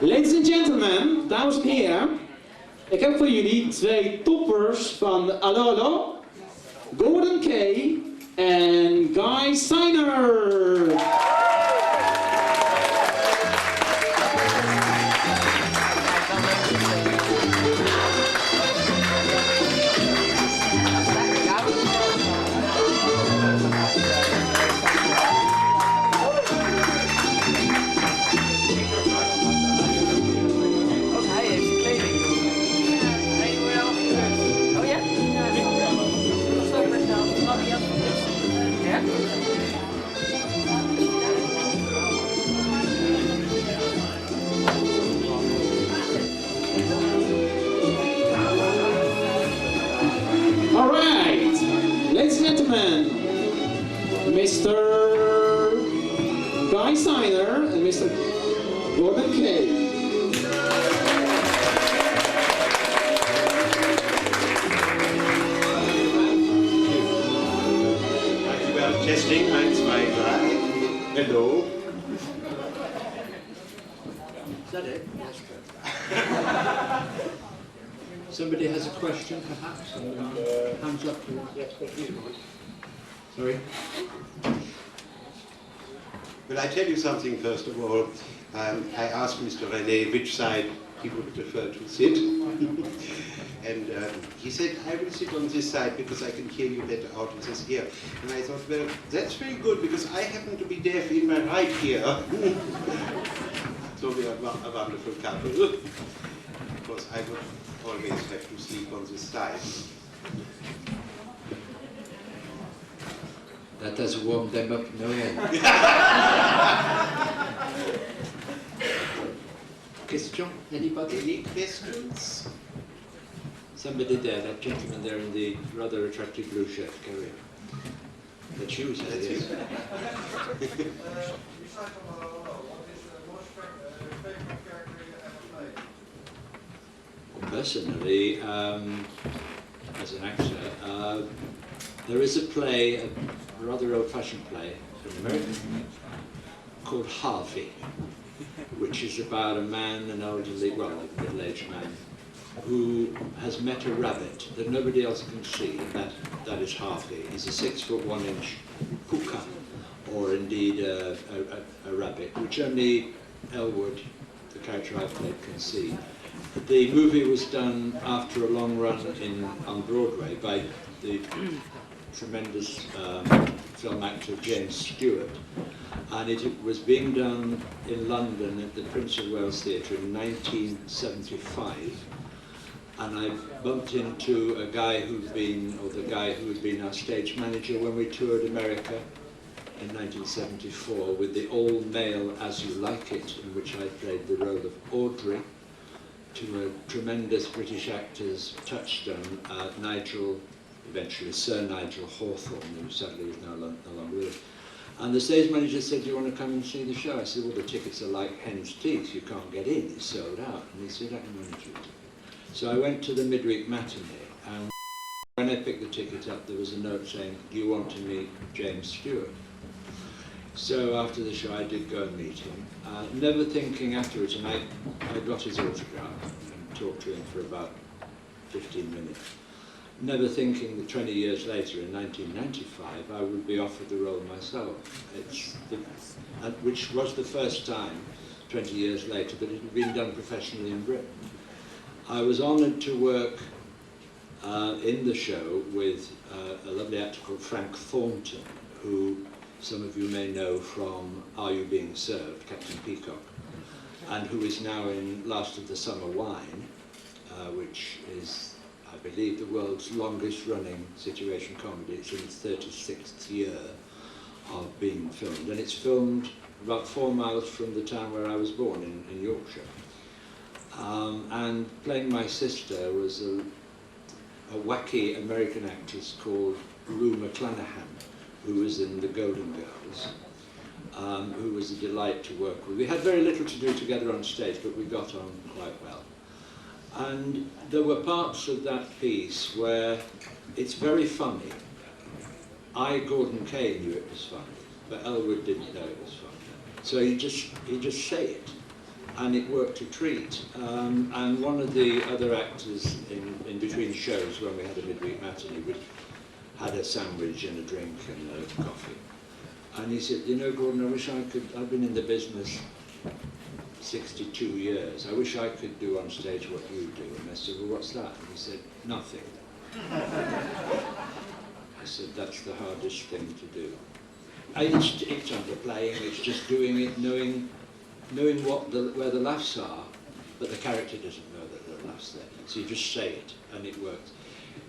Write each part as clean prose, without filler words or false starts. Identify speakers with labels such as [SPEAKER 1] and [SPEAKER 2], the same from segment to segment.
[SPEAKER 1] Ladies and gentlemen, dames en heren, ik heb voor jullie twee toppers van Allo, Gorden, Kaye en Guy Steiner. Ladies and gentlemen, Mr. Guy Steiner and Mr. Gorden, Kaye.
[SPEAKER 2] Testing, 1, 2, 3. Hello.
[SPEAKER 3] Is that it? Yes. Somebody has a question, perhaps? Hands up. Sorry?
[SPEAKER 2] Well, I tell you something first of all. I asked Mr. René which side he would prefer to sit. And he said, I will sit on this side because I can hear you better out of this ear. And I thought, well, that's very good because I happen to be deaf in my right ear. So we are a wonderful couple. Because I would always have to sleep on this side.
[SPEAKER 3] That does warm them up no end. Question? Anybody?
[SPEAKER 2] Any questions?
[SPEAKER 3] Somebody there, that gentleman there in the rather attractive blue shirt, carry on. That's you, sir.
[SPEAKER 2] That's
[SPEAKER 3] yes.
[SPEAKER 4] Personally, as an actor, there is a play, a rather old-fashioned play, an American play, called Harvey, which is about a man, an elderly, well, a middle-aged man, who has met a rabbit that nobody else can see, and that is Harvey. He's a 6-foot 1-inch puka, or indeed a rabbit, which only Elwood, the character I played, can see. The movie was done after a long run on Broadway by the tremendous film actor James Stewart, and it was being done in London at the Prince of Wales Theatre in 1975. And I bumped into a guy who'd been, or the guy who had been our stage manager when we toured America in 1974 with the all-male As You Like It, in which I played the role of Audrey, to a tremendous British actor's touchstone, Nigel, eventually Sir Nigel Hawthorne, who sadly is no longer with us. And the stage manager said, do you want to come and see the show? I said, well, the tickets are like hen's teeth, you can't get in, it's sold out. And he said, I can manage it. So I went to the midweek matinee, and when I picked the ticket up, there was a note saying, do you want to meet James Stewart? So after the show, I did go and meet him, never thinking afterwards, and I got his autograph and talked to him for about 15 minutes, never thinking that 20 years later, in 1995, I would be offered the role myself, which was the first time, 20 years later, that it had been done professionally in Britain. I was honoured to work in the show with a lovely actor called Frank Thornton, who some of you may know from Are You Being Served, Captain Peacock, and who is now in Last of the Summer Wine, which is, I believe, the world's longest running situation comedy. It's in its 36th year of being filmed, and it's filmed about 4 miles from the town where I was born, in Yorkshire. And playing my sister was a wacky American actress called Rue McClanahan, who was in The Golden Girls, who was a delight to work with. We had very little to do together on stage, but we got on quite well. And there were parts of that piece where it's very funny. Gordon Kaye knew it was funny, but Elwood didn't know it was funny. So you just say it. and it worked a treat. And one of the other actors in between shows, when we had a midweek matinee, we had a sandwich and a drink and a coffee. And he said, you know, Gordon, I wish I could, I've been in the business 62 years. I wish I could do on stage what you do. And I said, well, what's that? And he said, nothing. I said, that's the hardest thing to do. It's underplaying, it's just doing it, knowing where the laughs are, but the character doesn't know that there are laughs there. So you just say it, and it works.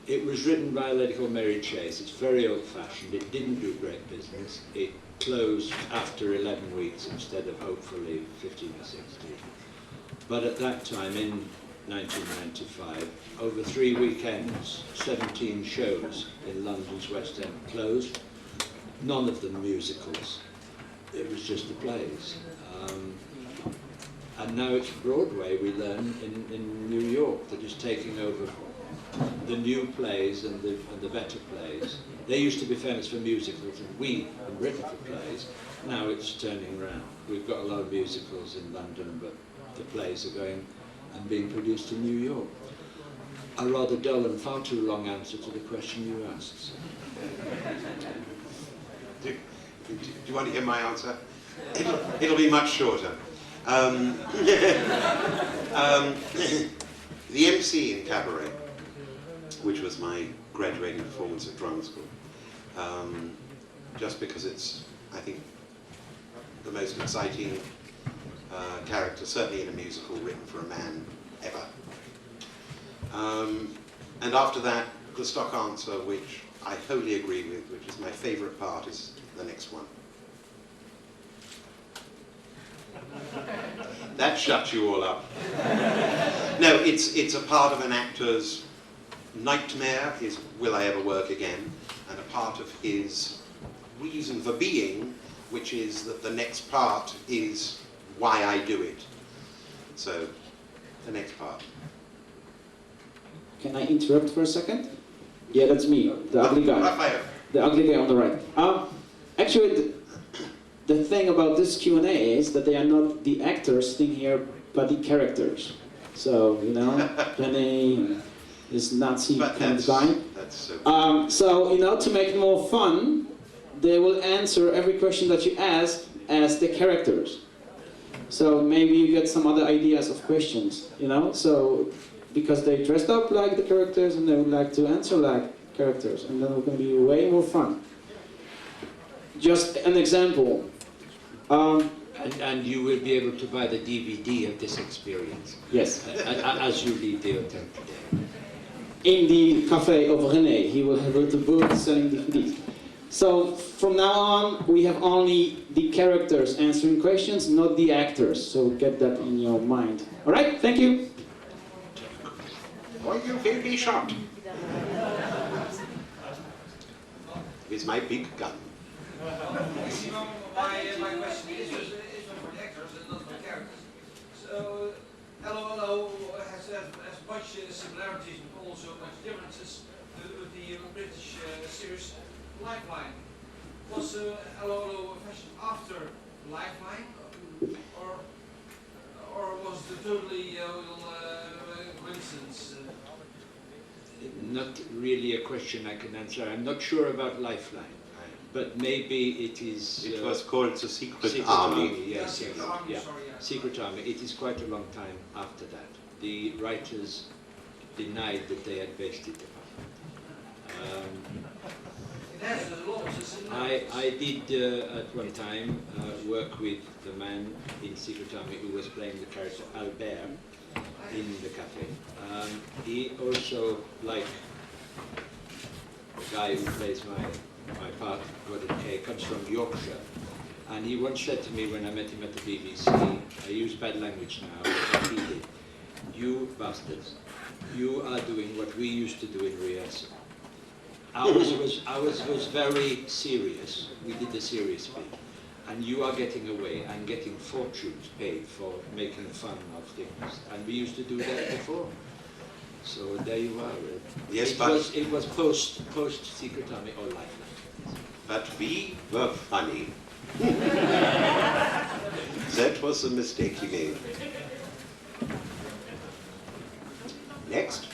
[SPEAKER 4] It was written by a lady called Mary Chase. It's very old-fashioned. It didn't do great business. It closed after 11 weeks instead of hopefully 15 or 16. But at that time, in 1995, over 3 weekends, 17 shows in London's West End closed. None of them musicals. It was just the plays. And now it's Broadway, we learn, in New York, that is taking over the new plays and the better plays. They used to be famous for musicals, and we have written for plays. Now it's turning around. We've got a lot of musicals in London, but the plays are going and being produced in New York. A rather dull and far too long answer to the question you asked.
[SPEAKER 2] Do you want to hear my answer? It'll be much shorter. The MC in Cabaret, which was my graduating performance at drama school, just because it's, I think, the most exciting character, certainly in a musical written for a man, ever. And after that, the stock answer, which I wholly agree with, which is my favourite part, is the next one. That shuts you all up. No, it's a part of an actor's nightmare, is will I ever work again, and a part of his reason for being, which is that the next part is why I do it. So, the next part.
[SPEAKER 1] Can I interrupt for a second? Yeah, that's me, the ugly guy.
[SPEAKER 2] Raphael.
[SPEAKER 1] The ugly guy on the right. Actually, the thing about this Q&A is that they are not the actors sitting here, but the characters. So, you know, René, this Nazi kind of guy. So, you know, to make it more fun, they will answer every question that you ask as the characters. So maybe you get some other ideas of questions, you know? So, because they dressed up like the characters and they would like to answer like characters, and then it's going to be way more fun. Just an example.
[SPEAKER 4] And you will be able to buy the DVD of this experience.
[SPEAKER 1] Yes.
[SPEAKER 4] As you leave the hotel today.
[SPEAKER 1] In the cafe of René, he will have a booth selling DVDs. So from now on, we have only the characters answering questions, not the actors. So get that in your mind. All right, thank you.
[SPEAKER 2] Why you will be shot? With my big gun.
[SPEAKER 5] My question is for the actors and not for the characters. So, Allo has much similarities but also much differences with the British series Lifeline. Was Allo fashioned after Lifeline, or was it totally coincidence?
[SPEAKER 4] Not really a question I can answer. I'm not sure about Lifeline. But maybe it is...
[SPEAKER 2] It was called the Secret Army.
[SPEAKER 4] Yes,
[SPEAKER 5] Secret Army,
[SPEAKER 4] yeah.
[SPEAKER 5] sorry, yeah.
[SPEAKER 4] Secret Army. It is quite a long time after that. The writers denied that they had based it upon. I did at one time work with the man in Secret Army who was playing the character Albert in the cafe. He also, like the guy who plays my part, Gorden, Kaye, comes from Yorkshire. And he once said to me when I met him at the BBC, I use bad language now, but he did, you bastards, you are doing what we used to do in rehearsal. Ours was very serious. We did the serious bit. And you are getting away and getting fortunes paid for making fun of things. And we used to do that before. So there you are.
[SPEAKER 2] Yes,
[SPEAKER 4] it was post Secret Army or Lifeline.
[SPEAKER 2] But we were funny. That was the mistake he made. Next.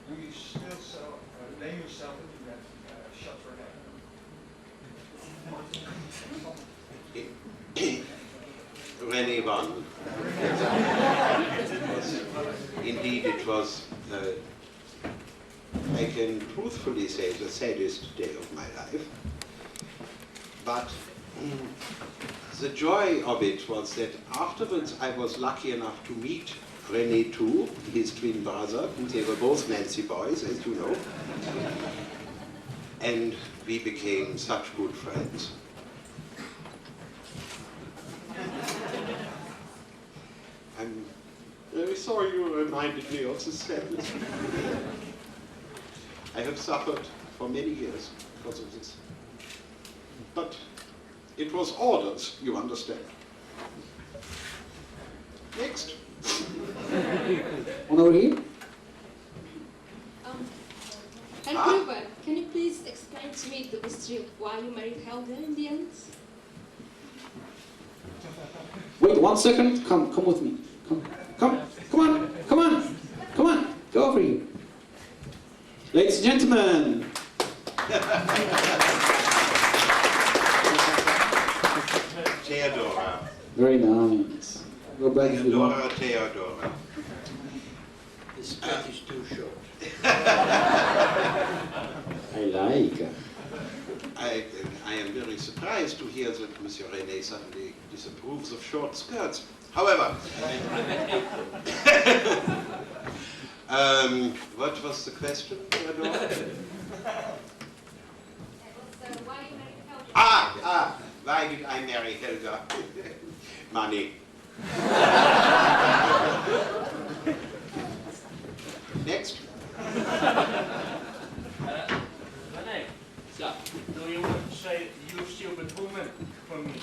[SPEAKER 5] Do you still name yourself that shot for
[SPEAKER 2] René won. Indeed, it was, I can truthfully say, the saddest day of my life. But the joy of it was that afterwards I was lucky enough to meet René too, his twin brother. They were both Nancy boys, as you know. And we became such good friends. I'm very sorry you reminded me of this sadness. I have suffered for many years because of this. But it was orders, you understand. Next.
[SPEAKER 1] One over here.
[SPEAKER 6] Herr Gruber, can you please explain to me the history of why you married Helga in the end?
[SPEAKER 1] Wait 1 second. Come with me. Come on. Go over here. Ladies and gentlemen.
[SPEAKER 2] Theodora.
[SPEAKER 1] Very nice. Go back if you want.
[SPEAKER 2] Theodora.
[SPEAKER 4] The skirt is too short.
[SPEAKER 1] I like.
[SPEAKER 2] I am very surprised to hear that Monsieur René suddenly disapproves of short skirts. However, what was the question, Theodora?
[SPEAKER 6] Why you married Helga?
[SPEAKER 2] Why did I marry Helga? Money. Next.
[SPEAKER 7] René,
[SPEAKER 4] So,
[SPEAKER 7] do you want to say you stupid woman for me?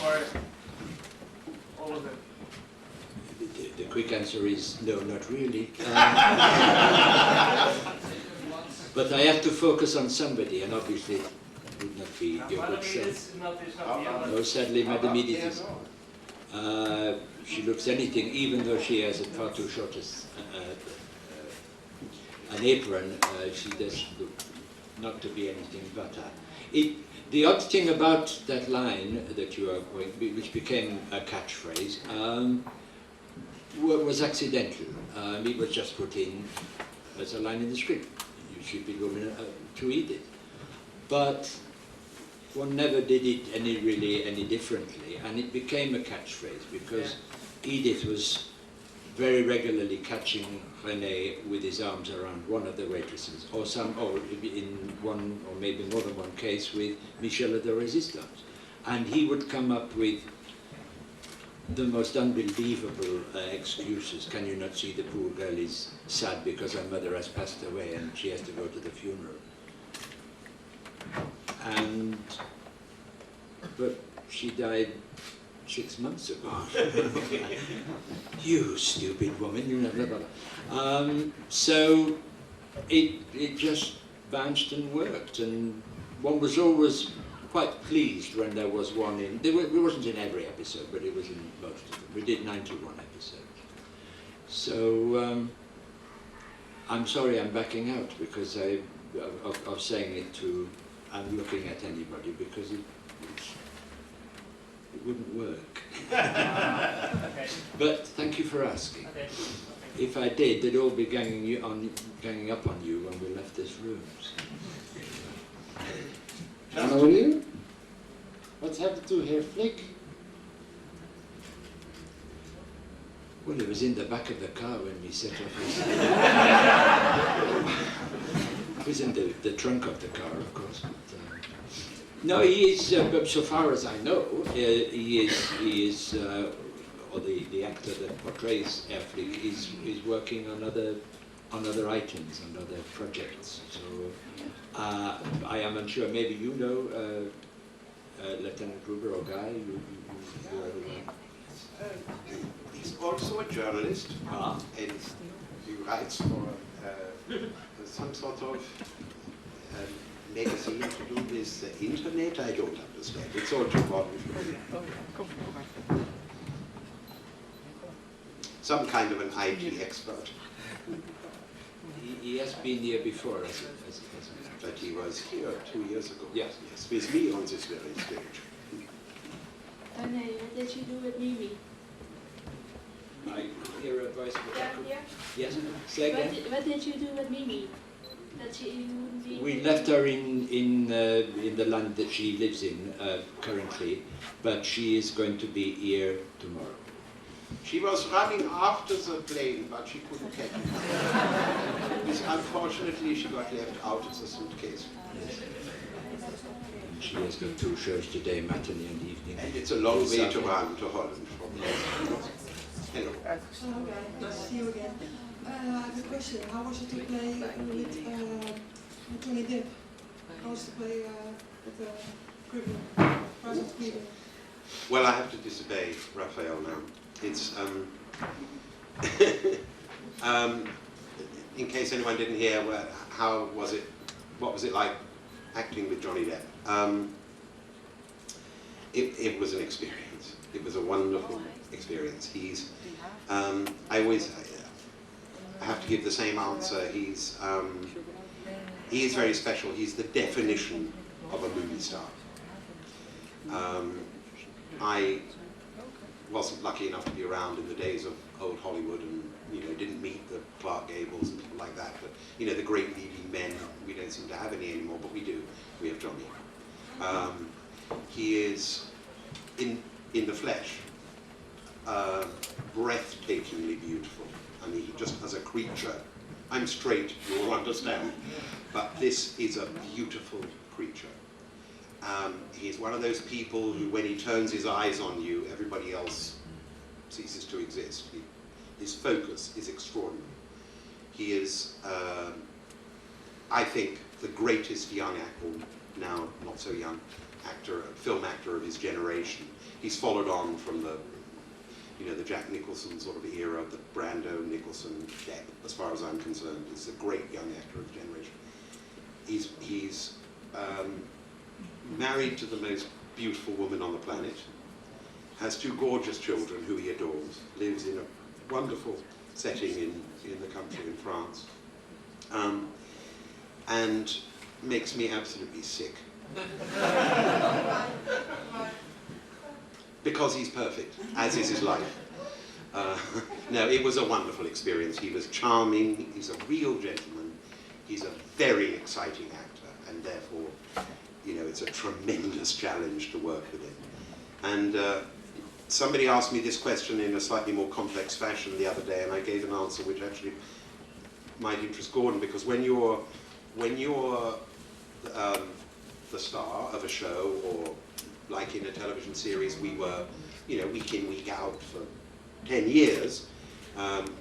[SPEAKER 7] Or all of it?
[SPEAKER 4] the quick answer is no, not really. But I have to focus on somebody, and obviously it would not be your good self.
[SPEAKER 7] It's not the other.
[SPEAKER 4] No, sadly, Madame Edith is. She looks anything, even though she has a far too short an apron, she does look not to be anything but her. The odd thing about that line that you are going, which became a catchphrase, was accidental. It was just put in as a line in the script. You should be going to eat it. But one never did it any differently, and it became a catchphrase because Edith was very regularly catching René with his arms around one of the waitresses, or in one or maybe more than one case with Michel de Resistance, and he would come up with the most unbelievable excuses. Can you not see the poor girl is sad because her mother has passed away and she has to go to the funeral? But she died 6 months ago. You stupid woman, you know, blah, blah, blah. So it just bounced and worked, and one was always quite pleased when there was one in. It wasn't in every episode, but it was in most of them. We did 91 episodes. So I'm sorry I'm backing out because of saying it to. I'm looking at anybody because it wouldn't work.
[SPEAKER 7] Okay.
[SPEAKER 4] But thank you for asking.
[SPEAKER 7] Okay.
[SPEAKER 4] If I did, they'd all be ganging up on you when we left this room.
[SPEAKER 1] One over here.
[SPEAKER 8] What happened to Herr Flick?
[SPEAKER 4] Well, he was in the back of the car when we set off his... He was in the trunk of the car, of course. But, no, he is, so far as I know, he is or the actor that portrays Herr Flick is working on other items, on other projects. So I am unsure. Maybe you know Lieutenant Gruber or Guy. You
[SPEAKER 2] He's also a journalist, and he writes for some sort of make a scene to do with the internet? I don't understand. It's all too modern for me. Some kind of an IT expert.
[SPEAKER 4] He has been here before, as
[SPEAKER 2] But he was here 2 years ago.
[SPEAKER 4] Yes.
[SPEAKER 2] Yes, with me on this very stage.
[SPEAKER 6] Renee, what did you do with Mimi?
[SPEAKER 4] I hear a voice.
[SPEAKER 6] Yeah.
[SPEAKER 4] Yes, say again.
[SPEAKER 6] What did you do with Mimi? That she wouldn't be.
[SPEAKER 4] We left her in the land that she lives in currently, but she is going to be here tomorrow.
[SPEAKER 2] She was running after the plane, but she couldn't catch it. Unfortunately, she got left out of the suitcase.
[SPEAKER 4] And she has got 2 shows today, matinee and evening.
[SPEAKER 2] And it's a long way to run to Holland from here. Hello.
[SPEAKER 9] Okay, nice to see you again. I have a question. How was it to play with Johnny Depp? How was it to play with the criminal?
[SPEAKER 2] Well, I have to disobey Raphael now. It's in case anyone didn't hear, how was it? What was it like acting with Johnny Depp? It was an experience. It was a wonderful experience. I have to give the same answer. He is very special. He's the definition of a movie star. I wasn't lucky enough to be around in the days of old Hollywood, and didn't meet the Clark Gables and people like that. But the great leading men, we don't seem to have any anymore, but we do. We have Johnny. He is in the flesh, breathtakingly beautiful. I mean, just as a creature. I'm straight, you'll understand, but this is a beautiful creature. He's one of those people who, when he turns his eyes on you, everybody else ceases to exist. His focus is extraordinary. He is, I think, the greatest young actor, now not so young, film actor of his generation. He's followed on from the Jack Nicholson sort of era, the Brando, Nicholson, Depp, as far as I'm concerned. He's a great young actor of his generation. He's married to the most beautiful woman on the planet, has 2 gorgeous children who he adores, lives in a wonderful setting in the country in France, and makes me absolutely sick. Because he's perfect, as is his life. No, it was a wonderful experience. He was charming, he's a real gentleman, he's a very exciting actor, and therefore, it's a tremendous challenge to work with him. And somebody asked me this question in a slightly more complex fashion the other day, and I gave an answer which actually might interest Gordon, because when you're the star of a show, or like in a television series, we were, week in, week out for 10 years.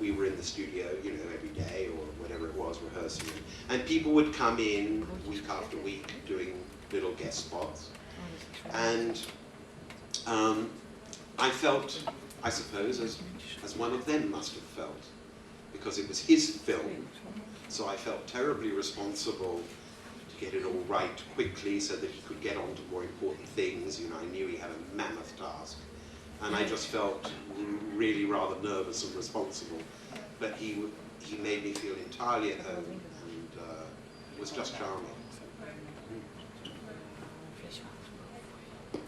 [SPEAKER 2] We were in the studio, every day or whatever it was, rehearsing. And people would come in week after week doing little guest spots. And I felt, I suppose, as one of them must have felt, because it was his film. So I felt terribly responsible to get it all right quickly so that he could get on to more important things. I knew he had a mammoth task. And I just felt really rather nervous and responsible. But he made me feel entirely at home, and was just charming.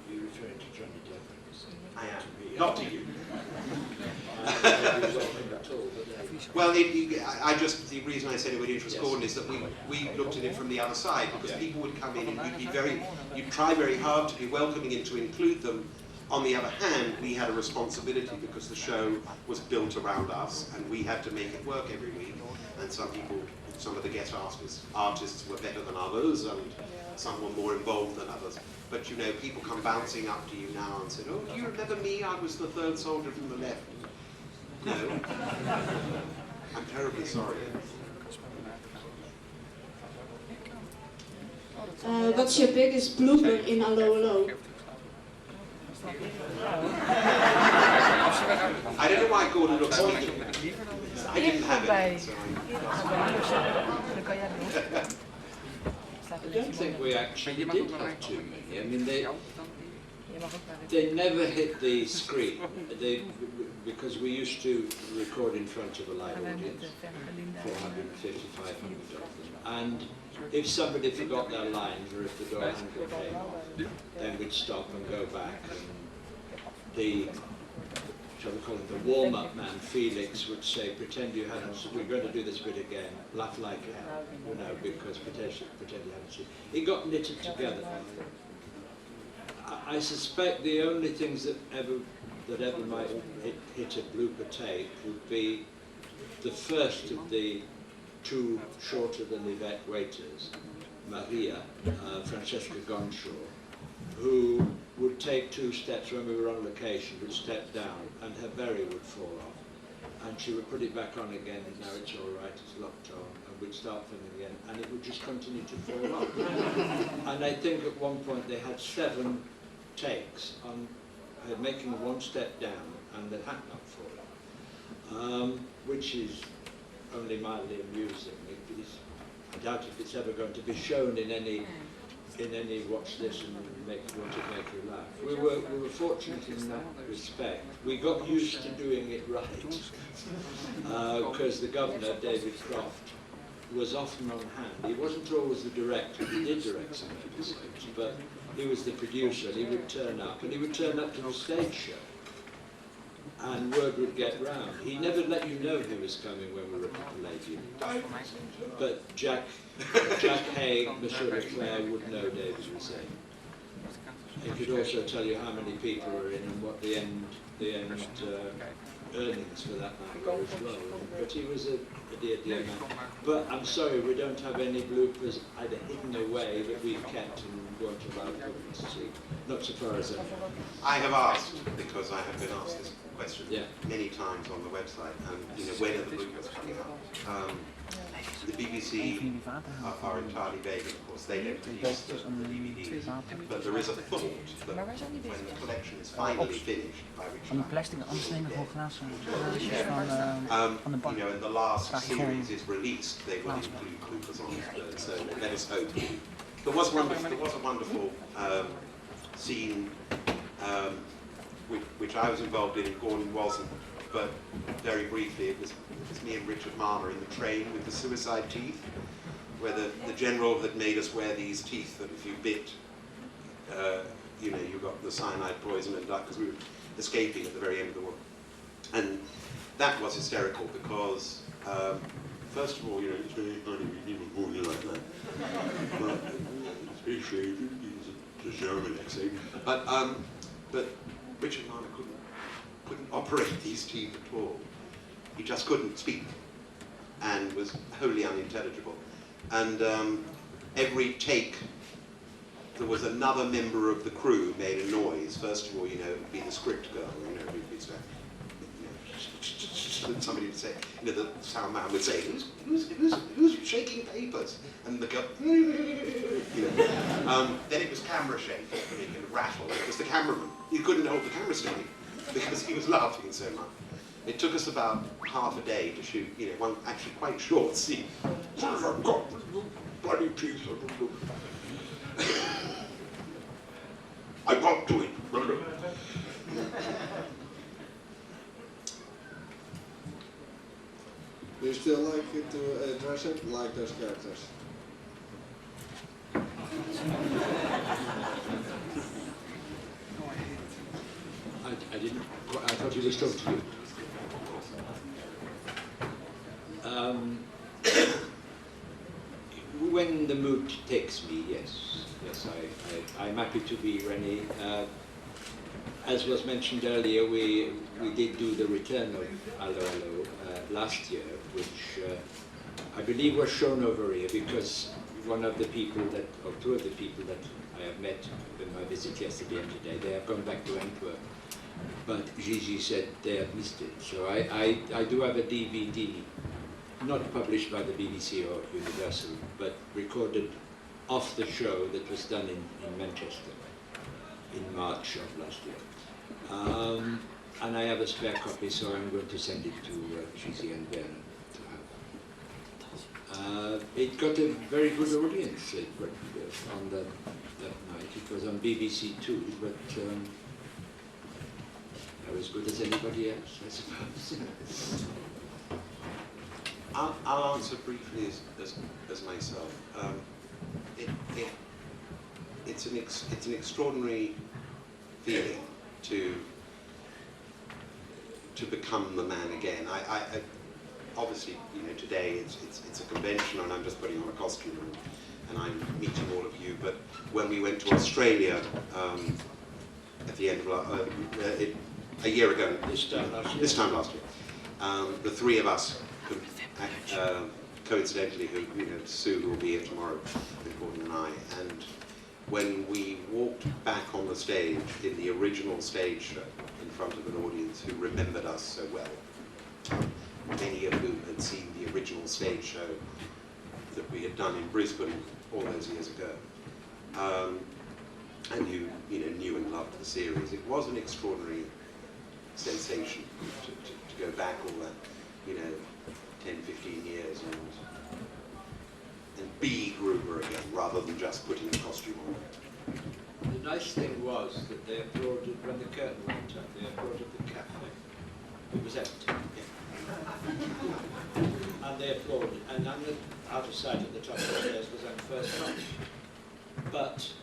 [SPEAKER 4] You're referring to Johnny Depp?
[SPEAKER 2] I am. Not to you. Well, the reason I said it would interest Gordon is that we looked at it from the other side, because people would come in and you'd try very hard to be welcoming and to include them. On the other hand, we had a responsibility because the show was built around us, and we had to make it work every week. And some of the guest artists were better than others, and some were more involved than others. But people come bouncing up to you now and say, "Oh, do you remember me? I was the third soldier from the left." No. I'm terribly sorry.
[SPEAKER 6] What's your biggest blooper in Allo?
[SPEAKER 2] I don't know why Gordon looks speaking. I didn't have it. So
[SPEAKER 4] I don't think we actually did have too many. I mean, they never hit the screen. Because we used to record in front of a live audience, 450, 500 of them. And if somebody forgot their lines, or if the door handle came off, then we'd stop and go back. And the, shall we call him, the warm-up man, Felix, would say, pretend you hadn't, we're going to do this bit again, laugh like hell, you know, because pretend you hadn't seen. It got knitted together. I suspect the only things that ever might hit a blooper tape would be the first of the two shorter than Yvette waiters, Maria, Francesca Gonshaw, who would take 2 steps when we were on location, would step down, and her berry would fall off. And she would put it back on again, and now it's all right, it's locked on, and we'd start filming again, and it would just continue to fall off. And I think at one point they had 7 takes on making 1 step down and the hat not falling, which is only mildly amusing. I doubt if it's ever going to be shown in any watch this and want to make you laugh. We were fortunate in that respect. We got used to doing it right because the governor, David Croft, was often on hand. He wasn't always the director. He did direct some episodes, but he was the producer, and he would turn up, and he would turn up to the stage show, and word would get round. He never let you know he was coming when we were playing. But Jack Hay, Monsieur Leclerc would know David was saying. He could also tell you how many people were in and what the end earnings for that night were as well. But he was a dear man. But I'm sorry, we don't have any bloopers either hidden away that we've kept and won't allow people to see. Not so far as I know.
[SPEAKER 2] I have asked, because I have been asked this question many times on the website, and when are the bloopers coming up? The BBC are entirely vague, of course, they don't release the DVDs, but there is a thought that when the collection is finally finished, by which
[SPEAKER 10] Van die plastic, anders neem ik gewoon glazen.
[SPEAKER 2] in the last series is released, they will include bloopers on it, so let us hope. There was a wonderful scene which I was involved in, Gordon wasn't, but very briefly it was me and Richard Marner in the train with the suicide teeth, where the general had made us wear these teeth that if you bit, you got the cyanide poison and because we were escaping at the very end of the war. And that was hysterical because, first of all, it's very funny when people call you like that. But especially the German accent. But Richard Marner couldn't operate these teeth at all. He just couldn't speak and was wholly unintelligible. And every take, there was another member of the crew made a noise. First of all, it would be the script girl, who'd be saying, somebody would say, the sound man would say, who's shaking papers? And the girl, then it was camera shake, it would rattle. It was the cameraman. You couldn't hold the camera steady because he was laughing so much. It took us about half a day to shoot, one actually quite short scene. I've got bloody teeth. I won't do it.
[SPEAKER 11] Do you still like to dress up like those characters?
[SPEAKER 4] I didn't. I thought you were talking to you. When the mood takes me, yes, I'm happy to be Rennie. As was mentioned earlier, we did do the return of Allo last year, which I believe was shown over here because one of the people that, or 2 of the people that I have met in my visit yesterday and today, they have gone back to Antwerp. But Gigi said they have missed it. So I do have a DVD, not published by the BBC or Universal, but recorded off the show that was done in Manchester in March of last year. And I have a spare copy, so I'm going to send it to Gigi and Ben to It got a very good audience on that night. It was on BBC Two, but not as good as anybody else, I suppose.
[SPEAKER 2] I'll answer briefly as myself. It's an extraordinary feeling to become the man again. I obviously, today it's a convention and I'm just putting on a costume and I'm meeting all of you. But when we went to Australia at the end of a year ago,
[SPEAKER 4] This time last year,
[SPEAKER 2] the three of us, coincidentally, Sue, who will be here tomorrow, and Gordon and I, and when we walked back on the stage in the original stage show in front of an audience who remembered us so well, many of whom had seen the original stage show that we had done in Brisbane all those years ago, and who knew and loved the series. It was an extraordinary sensation to go back all that 10, 15 years and be Gruber again, rather than just putting a costume on.
[SPEAKER 4] The nice thing was that they applauded when the curtain went up. They applauded the cafe. It was empty. And they applauded. And I'm out of sight at the top of the stairs because I'm first class. But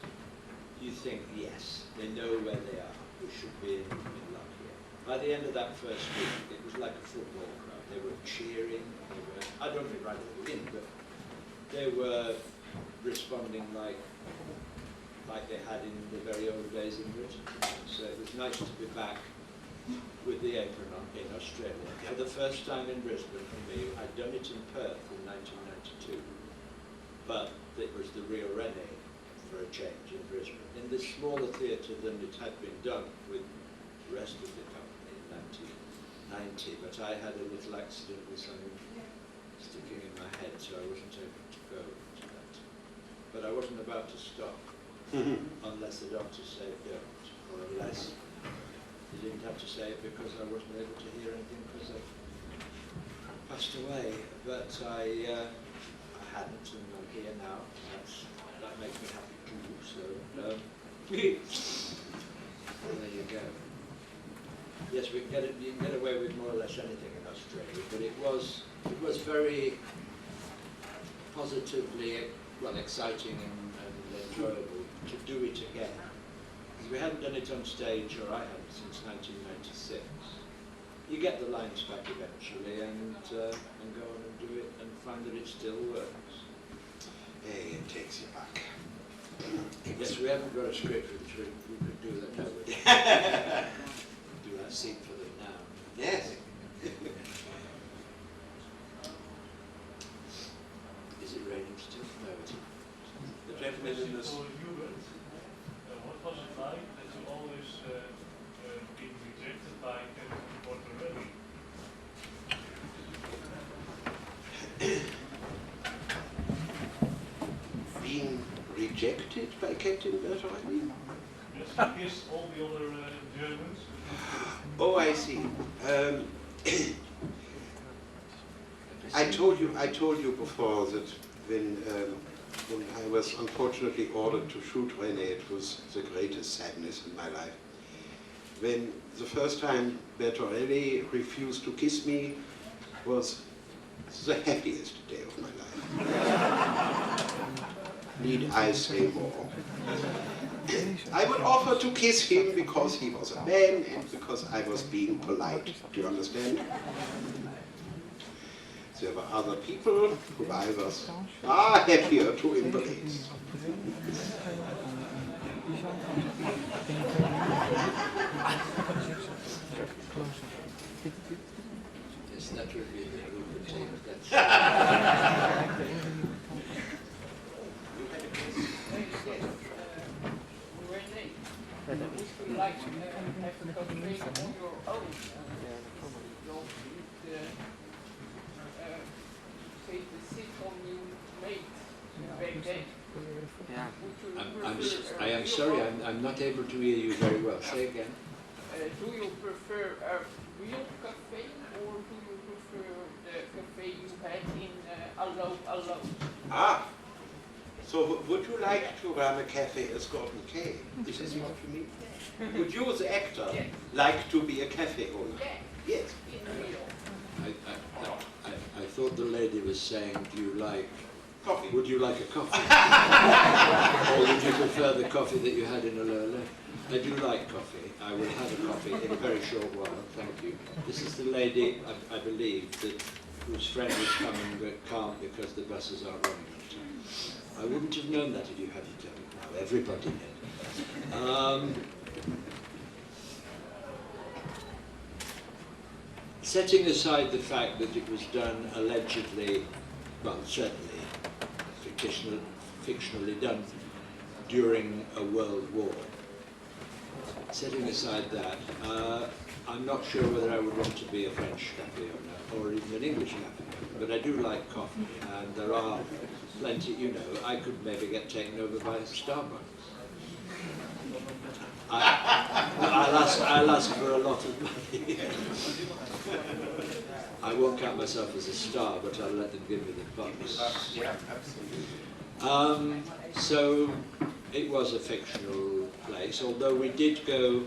[SPEAKER 4] you think, yes, they know where they are. We should be in luck here. By the end of that first week, it was like a football crowd. They were cheering. I don't think right at the beginning, but they were responding like they had in the very old days in Britain. So it was nice to be back with the apron on in Australia. For the first time in Brisbane for me, I'd done it in Perth in 1992, but it was the Rio Rene for a change in Brisbane, in this smaller theatre than it had been done with the rest of the company in 1990. But I had a little accident with something sticking in my head, so I wasn't able to go to that. But I wasn't about to stop, unless the doctor said don't, or unless he didn't have to say it because I wasn't able to hear anything because I passed away. But I hadn't, and I'm here now. That makes me happy too. So there you go. Yes, you can get away with more or less anything in Australia, but it was very positively, exciting and enjoyable to do it again. Because we hadn't done it on stage, or I hadn't, since 1996. You get the lines back eventually and go on and do it and find that it still works.
[SPEAKER 2] Hey, it takes you back.
[SPEAKER 4] Yes, we haven't got a script which we could do that. No, we do that scene for them now.
[SPEAKER 2] Yes.
[SPEAKER 4] Is it raining still? No, it's not.
[SPEAKER 2] The gentleman in this.
[SPEAKER 7] What was it like that you always been rejected by Berkel-Enschot?
[SPEAKER 2] Being rejected by Captain Berkel-Enschot?
[SPEAKER 7] Yes, against all the other Germans.
[SPEAKER 2] Oh, I see. I told you before that when I was unfortunately ordered to shoot René, it was the greatest sadness in my life. When the first time Bertorelli refused to kiss me was the happiest day of my life. Need I say more? I would offer to kiss him because he was a man and because I was being polite. Do you understand? There were other people who I was far happier to embrace.
[SPEAKER 4] Yes, that would be a good thing.
[SPEAKER 12] Would you like to have a conversation on your own? Say the sitcom you made back then.
[SPEAKER 4] I am sorry, I'm not able to hear you very well. Say again.
[SPEAKER 12] Do you prefer a real cafe or do you prefer the cafe you had in Allo.
[SPEAKER 2] Ah, so would you like to run a cafe as Gorden Kaye? Is this what you mean? Would you as an actor like to be a cafe owner? Yes.
[SPEAKER 4] I thought the lady was saying, do you like
[SPEAKER 2] coffee?
[SPEAKER 4] Would you like a coffee? Or would you prefer the coffee that you had in Allo? I do like coffee. I will have a coffee in a very short while. Thank you. This is the lady, I believe, whose friend is coming but can't because the buses aren't running on time. I wouldn't have known that if you hadn't told me. Now everybody did. Setting aside the fact that it was done allegedly, well, certainly fictionally done during a world war. Setting aside that, I'm not sure whether I would want to be a French cafe owner or even an English cafe owner, but I do like coffee, and there are plenty, you know, I could maybe get taken over by Starbucks. I'll ask for a lot of money. I won't count myself as a star, but I'll let them give me the bucks.
[SPEAKER 2] Yeah, absolutely.
[SPEAKER 4] So it was a fictional place, although we did go,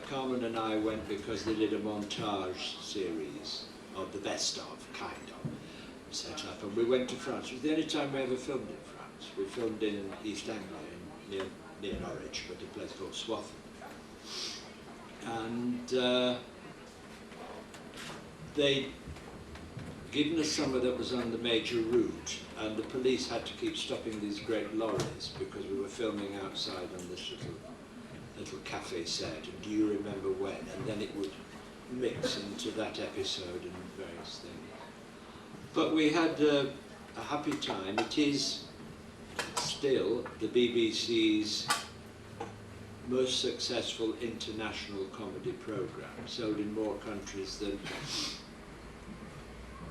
[SPEAKER 4] Carmen and I went because they did a montage series of the best of, kind of, set up, and we went to France. It was the only time we ever filmed in France. We filmed in East Anglia, near Norwich, but a place called Swaffham. And they'd given us somewhere that was on the major route, and the police had to keep stopping these great lorries because we were filming outside on this little cafe set, and do you remember when? And then it would mix into that episode and various things. But we had a happy time. It is still the BBC's most successful international comedy programme, sold in more countries than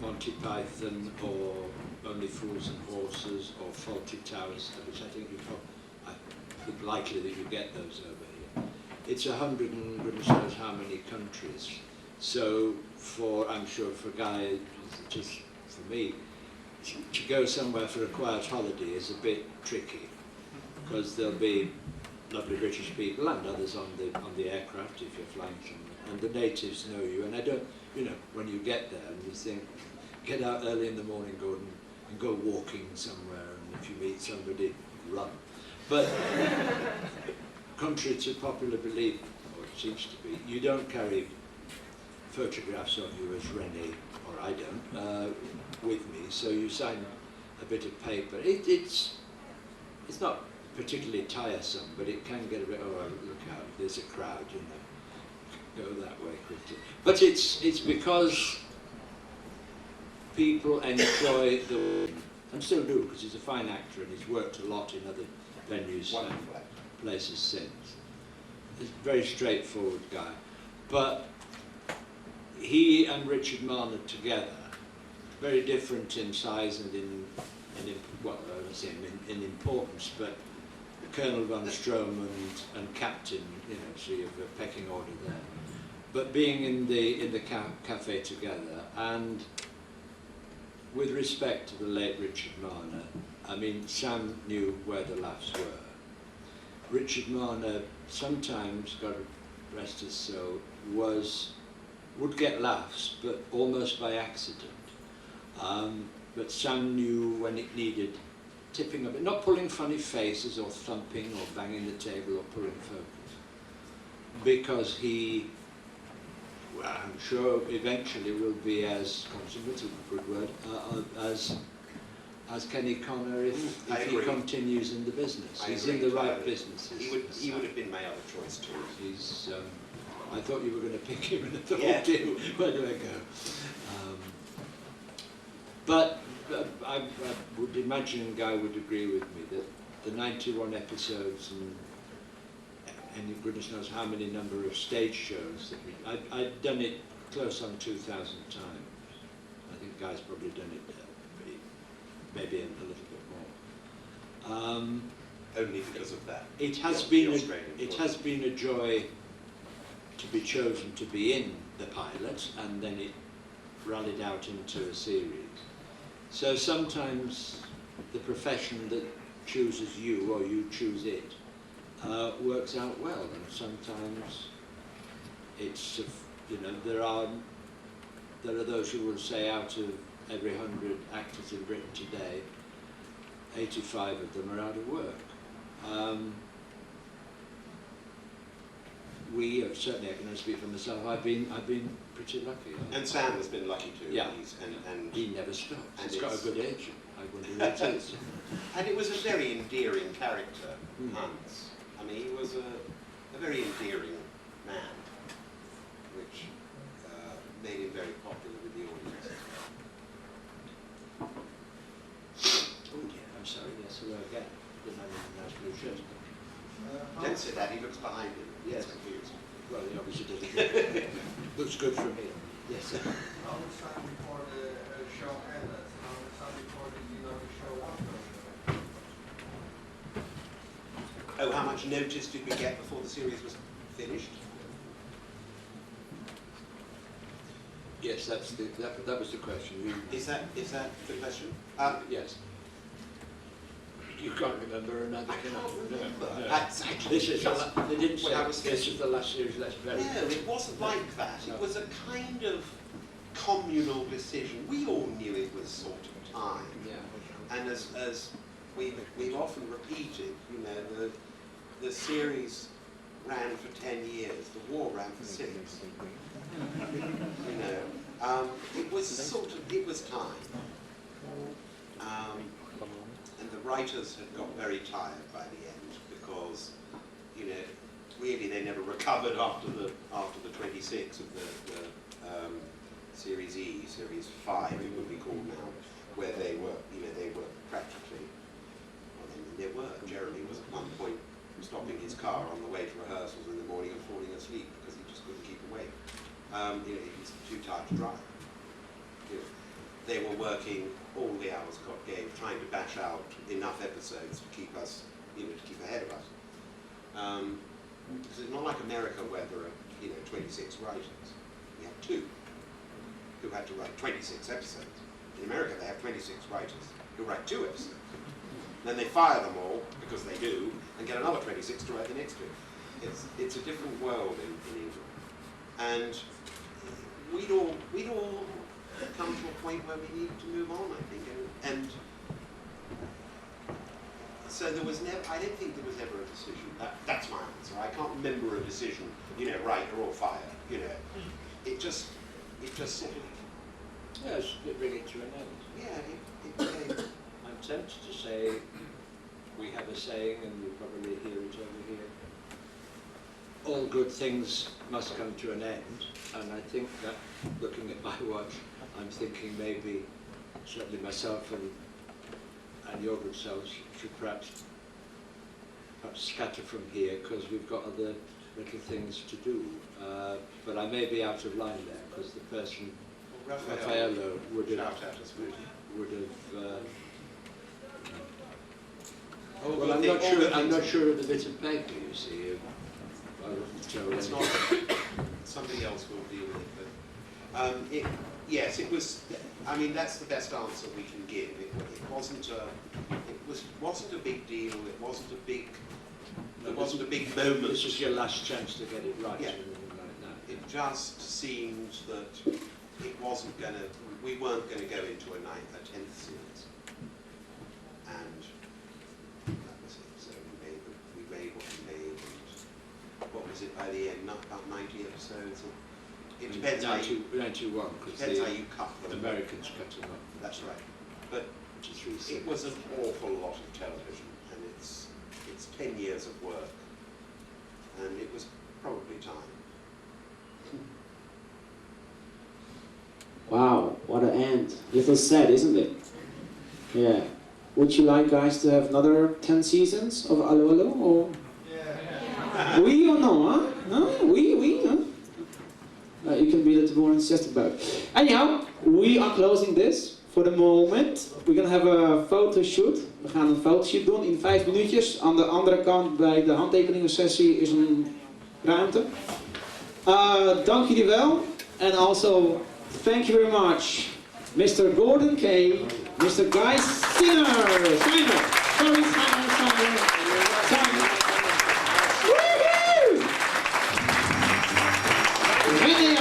[SPEAKER 4] Monty Python or Only Fools and Horses or Fawlty Towers, which I think likely that you get those over here. It's 100 and goodness knows how many countries. So I'm sure for Guy, just for me, to go somewhere for a quiet holiday is a bit tricky, because there'll be lovely British people and others on the aircraft if you're flying somewhere, and the natives know you, and I don't, you know, when you get there and you think, get out early in the morning, Gordon, and go walking somewhere, and if you meet somebody, run. But contrary to popular belief, or it seems to be, you don't carry photographs of you as Renee, or I don't, with me, so you sign a bit of paper. It's not particularly tiresome, but it can get a bit, oh, look out, there's a crowd, you know, go that way quickly. But it's because people enjoy and still do, because he's a fine actor and he's worked a lot in other venues and places since. He's a very straightforward guy. But he and Richard Marner together, very different in size and in importance, but Colonel von Strohm and Captain, you know, so you have a pecking order there. But being in the cafe together, and with respect to the late Richard Marner, I mean, Sam knew where the laughs were. Richard Marner sometimes, God rest his soul, would get laughs, but almost by accident. But Sam knew when it needed tipping a bit, not pulling funny faces or thumping or banging the table or pulling focus, because he, well, I'm sure eventually will be as consummate, a good word, as Kenny Connor if he continues in the business. He's in the right businesses.
[SPEAKER 2] He would have been my other choice too.
[SPEAKER 4] He's, I thought you were going to pick him, and I thought,
[SPEAKER 2] yeah.
[SPEAKER 4] Where do I go? But I would imagine Guy would agree with me that the 91 episodes and goodness knows how many number of stage shows that I'd done it close on 2,000 times. I think Guy's probably done it maybe a little bit more.
[SPEAKER 2] Only because of that.
[SPEAKER 4] It has been a joy to be chosen to be in the pilot, and then it rallied out into a series. So sometimes the profession that chooses you or you choose it works out well, and sometimes it's, you know, there are those who will say out of every 100 actors in Britain today, 85 of them are out of work. Certainly I can only speak for myself, I've been pretty lucky.
[SPEAKER 2] And Sam has been lucky too.
[SPEAKER 4] Yeah.
[SPEAKER 2] And
[SPEAKER 4] he never stops.
[SPEAKER 2] And
[SPEAKER 4] He's got a good agent. I wonder who it is.
[SPEAKER 2] And it was a very endearing character, Hans. I mean, he was a very endearing man, which made him very popular with the audience.
[SPEAKER 4] Oh dear, I'm sorry, yes, hello again. The man in the nice blue shirt.
[SPEAKER 2] Don't say that, he looks behind him.
[SPEAKER 4] Yes.
[SPEAKER 2] He's confused.
[SPEAKER 4] Well, he obviously doesn't. Looks good from here. Yes, sir.
[SPEAKER 11] How much time before the show ended? How much time before did you know the show was?
[SPEAKER 2] Oh, how much notice did we get before the series was finished?
[SPEAKER 4] Yes, that was the question.
[SPEAKER 2] Is that the question?
[SPEAKER 4] Yes. You can't remember another.
[SPEAKER 2] I can't remember.
[SPEAKER 4] No.
[SPEAKER 2] That's actually
[SPEAKER 4] This is they didn't say this is the last series. That's very.
[SPEAKER 2] No, it wasn't like that. It was a kind of communal decision. We all knew it was sort of time.
[SPEAKER 4] Yeah.
[SPEAKER 2] And as we've often repeated, you know, the series ran for 10 years. The war ran for 6. You know, it was time. And the writers had got very tired by the end because, you know, really they never recovered after the 26 of the Series E, Series 5 it would be called now, where they were practically, well, they were. Jeremy was at one point stopping his car on the way to rehearsals in the morning and falling asleep because he just couldn't keep awake. You know, he was too tired to drive. You know, they were working all the hours God gave, trying to bash out enough episodes to keep us, you know, to keep ahead of us. Because it's not like America where there are, you know, 26 writers. We have 2 who had to write 26 episodes. In America, they have 26 writers who write 2 episodes. Then they fire them all, because they do, and get another 26 to write the next 2. It's a different world in England. And we'd all come to a point where we needed to move on, I think. And so there was never, I don't think there was ever a decision. That's my answer. I can't remember a decision, you know, write or fire, you know. It just sort of...
[SPEAKER 4] Yes, it bring it to an end.
[SPEAKER 2] Yeah, it became...
[SPEAKER 4] I'm tempted to say, we have a saying, and you probably hear it over here, all good things must come to an end, and I think that, looking at my watch, I'm thinking maybe, certainly myself and your good selves should perhaps scatter from here, because we've got other little things to do. But I may be out of line there, because the person, Raffaello, would have... Well, I'm not sure of the bit of paper, you see. I wasn't told.
[SPEAKER 2] It's not... Somebody else will deal with it, but... yes, it was... I mean, that's the best answer we can give. It wasn't a big deal. It wasn't a big... It wasn't a big moment.
[SPEAKER 4] This was your last chance to get it right.
[SPEAKER 2] Yeah.
[SPEAKER 4] Like that.
[SPEAKER 2] It just seemed that it wasn't going to... We weren't going to go into a 10th series. And that was it. So we made what we made. And what was it by the end? About 90 episodes? It depends how you...
[SPEAKER 4] 91, because
[SPEAKER 2] depends how you cut them.
[SPEAKER 4] Americans cut them up.
[SPEAKER 2] That's right. But it was an awful lot of television, and it's 10 years of work, and it was probably time.
[SPEAKER 1] Wow, what an end. Little sad, isn't it? Yeah. Would you like guys to have another 10 seasons of Allo Allo, or? Yeah. We or no, huh? No, we, huh? You can be a little more enthusiastic about it. Anyhow, we are closing this for the moment. We're gonna have a photo shoot. We gaan een fotoshoot doen in 5 minuutjes. Aan de andere kant bij de handtekeningensessie is een ruimte. Dank jullie wel. And also Thank you very much. Mr. Gorden Kaye, Mr. Guy Steiner. Sorry, Steiner. Woohoo! René